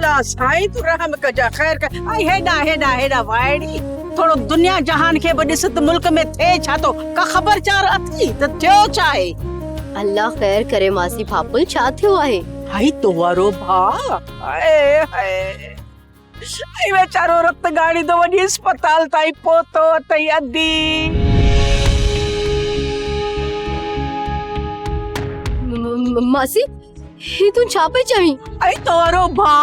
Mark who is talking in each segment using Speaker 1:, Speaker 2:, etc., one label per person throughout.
Speaker 1: अल्लाह साईं तू रहम कजा खैर कर। आई हेडा वाइडी थोड़ो दुनिया जहान के बडिस त मुल्क में थे छा तो का खबरचार अथी त थियो चाहे।
Speaker 2: अल्लाह खैर करे मासी पापुल छा थियो आहे।
Speaker 1: हाय तो वारो भा हाय आई बेचारो रक्त गाड़ी तो वडी अस्पताल ताई पोतो तई अदी।
Speaker 2: मासी ही तू छा पे चाही।
Speaker 1: आई तो वारो भा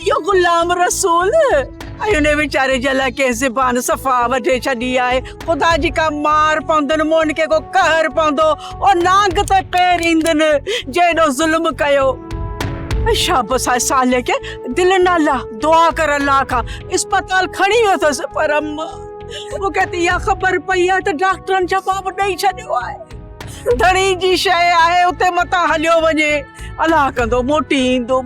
Speaker 1: यो गुलाम रसूल आयो बेचारे जला के ज़बान सफा वठे छडी आए। खुदा जी का मार पौंदन मोन के को कहर पौंदो और नाग त कैर इंदन जेडो जुल्म कयो। शाबाश साले के दिल नाला दुआ कर अल्लाह का अस्पताल खड़ी हो थस पर अम्मा वो कहती या खबर पईया त डॉक्टरन जवाब नहीं छडियो आए। धणी जी शय आहे उते मता हलियो वने अल्लाह कंदो मोटी इंदो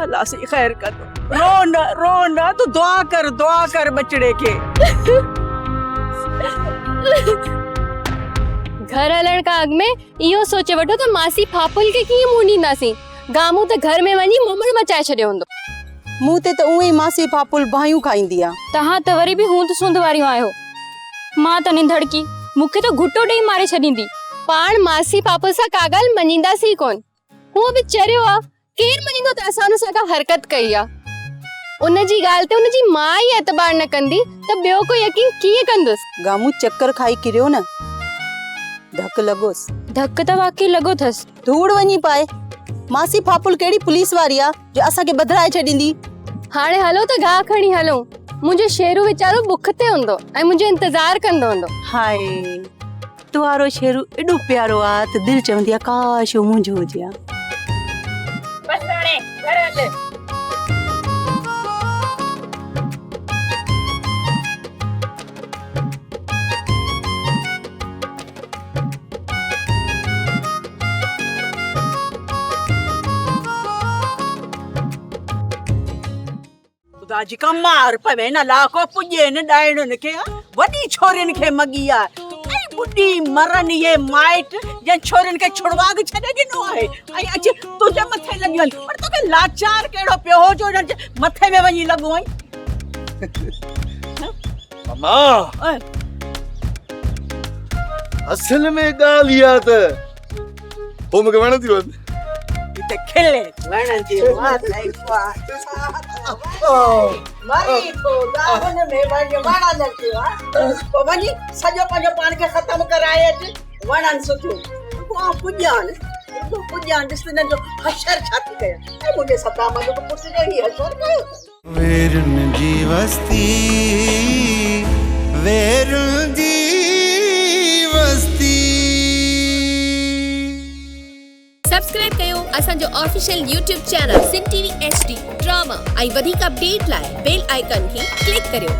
Speaker 1: अल्लाह से खैर कंदो। रो न तू दुआ कर बचड़े के।
Speaker 2: घर हलण का अग में इहो सोचे वठो त मासी पापुल के कीअं मुंह ॾींदासीं। गामू त घर में वञी मुमड़ मचाए छॾियो हूंदो।
Speaker 3: मुंह ते त उहे मासी पापुल भाइयूं खाईंदी आ।
Speaker 2: तहां त वरी बि हूं त सुंद वारियूं आहियो। मां त निंधड़की मूंखे तो घुटो ॾेई मारे छॾींदी। पाण मासी पापुल सां का ॻाल्हि मञींदासीं कोन। हूअ बि चरियो आ केर मञींदो त असां हुन सां का हरकत कई आ। उनजी ॻाल्हि ते उनजी मां ई एतबार न कंदी त ॿियो कोई यकीन कीअं कंदुसि।
Speaker 3: गामू चक्कर खाई किरियो न धक लगोस।
Speaker 2: धक त वाकई लॻो थस।
Speaker 3: धूड़ वञी पाए। मासी पापुल केड़ी पुलिस वारी आ जो असां के बदराए छॾींदी।
Speaker 2: हाणे हलो त गाह खणी हलो। मुंहिंजो शेरू वीचारो बुख ते हूंदो ऐं मुंहिंजो इंतजार कंदो हूंदो।
Speaker 3: हाय तुआरो शेरू एॾो प्यारो आ त दिल चवंदी आ काश मुंहिंजो हुजे आ।
Speaker 1: बस हाणे घर हल। खुदा जी का मार पवे न लाको पुजे न डायण के वडी छोरन के मगिया ऐ बुड्ढी मरन ये माइट जे छोरन के छुड़वा के छडे दिनो है। आई अच तुझे मथे लगियल पर तो के लाचार केड़ो पियो हो जो मथे में वनी लगो आई।
Speaker 4: अम्मा असल में गालिया त हो मगे वण थी वन
Speaker 1: ते खेले वणन थी मां लाई मारी तो गावन में वण वणा न थियो तो वनी सजो पंजो पान के खत्म कराए वणन सुठो को पुजान जिसने जो हशर छाती कया ए मुझे सता मन को पुछ रही हशर कयो।
Speaker 5: वेरुन जी वस्ती वेरुन जी वस्ती।
Speaker 6: सब्सक्राइब कयो असांजो ऑफिशियल यूट्यूब चैनल सिन टीवी HD ड्रामा ऐं वधीक अपडेट लाइ बेल आइकन खे क्लिक करियो।